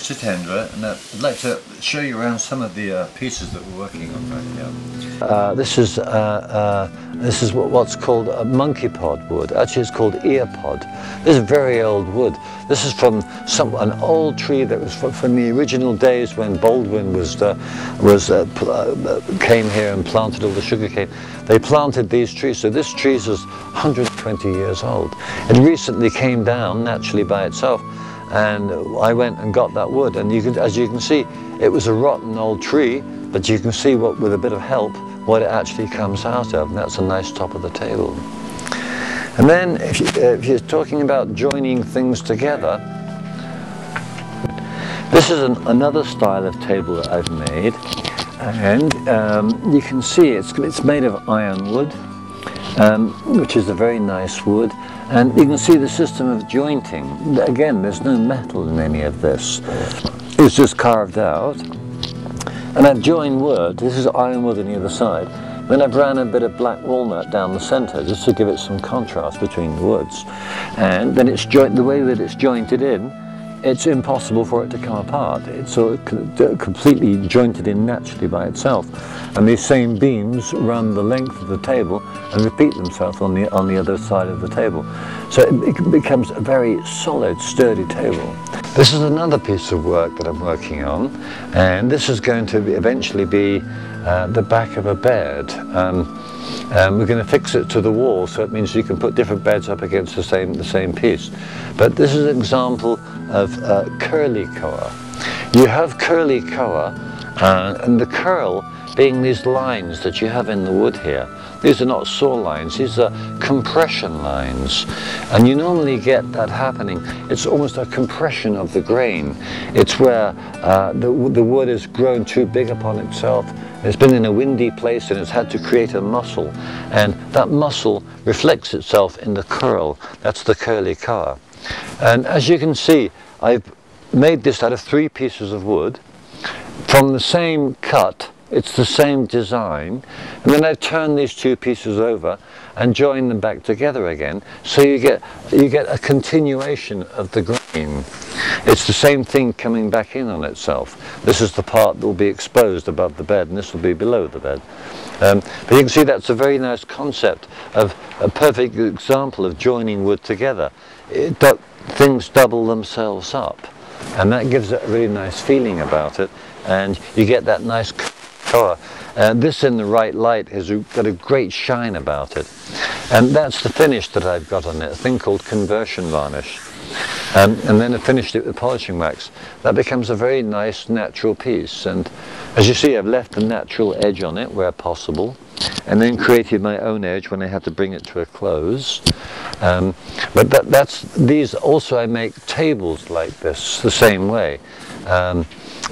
name's Jitendra, and I'd like to show you around some of the pieces that we're working on right here. This is what's called a monkey pod wood. Actually, it's called ear pod. This is very old wood. This is from an old tree that was from the original days when Baldwin came here and planted all the sugar cane. They planted these trees, so this tree is 120 years old. It recently came down naturally by itself, and I went and got that wood, and as you can see, it was a rotten old tree, but you can see with a bit of help what it actually comes out of, and that's a nice top of the table. And then if you're talking about joining things together, this is another style of table that I've made, and you can see it's made of ironwood, which is a very nice wood. And you can see the system of jointing. Again, there's no metal in any of this. It's just carved out. And I've joined wood. This is ironwood on the other side. Then I've ran a bit of black walnut down the center just to give it some contrast between the woods. And then the way that it's jointed in, it's impossible for it to come apart. It's sort of completely jointed in naturally by itself. And these same beams run the length of the table and repeat themselves on the other side of the table. So it becomes a very solid, sturdy table. This is another piece of work that I'm working on, and this is going to eventually be the back of a bed. We're going to fix it to the wall, so it means you can put different beds up against the same piece. But this is an example of curly koa. You have curly koa, and the curl being these lines that you have in the wood here. These are not saw lines, these are compression lines. And you normally get that happening. It's almost a compression of the grain. It's where the wood has grown too big upon itself. It's been in a windy place and it's had to create a muscle. And that muscle reflects itself in the curl. That's the curly koa. And as you can see, I've made this out of 3 pieces of wood from the same cut. It's the same design, and then I've turned these 2 pieces over and joined them back together again, so you get a continuation of the grain. It's the same thing coming back in on itself. This is the part that will be exposed above the bed, and this will be below the bed. But you can see that's a very nice concept of a perfect example of joining wood together. Things double themselves up, and that gives it a really nice feeling about it, and you get that nice color. This in the right light has got a great shine about it, and that's the finish that I've got on it, a thing called conversion varnish. And then I finished it with polishing wax. That becomes a very nice natural piece, and as you see, I've left the natural edge on it where possible, and then created my own edge when I had to bring it to a close. But these also, I make tables like this the same way.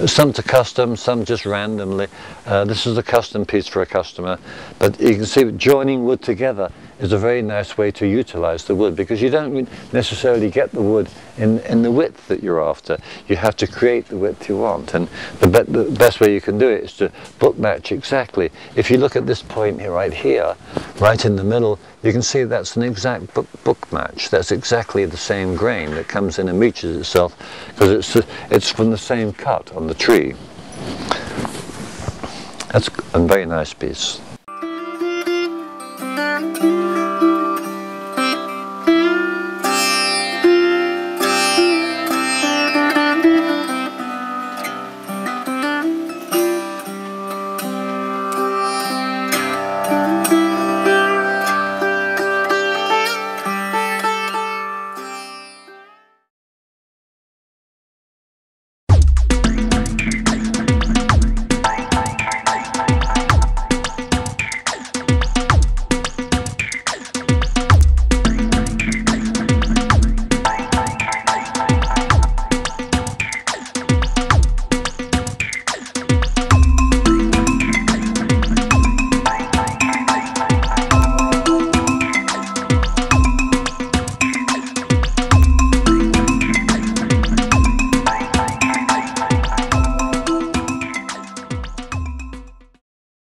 Some to custom, some just randomly. This is a custom piece for a customer, but you can see joining wood together is a very nice way to utilize the wood, because you don't necessarily get the wood in the width that you're after. You have to create the width you want, and the best way you can do it is to book match exactly. If you look at this point here, right in the middle, you can see that's an exact book match. That's exactly the same grain that comes in and reaches itself, because it's from the same cut on the tree. That's a very nice piece.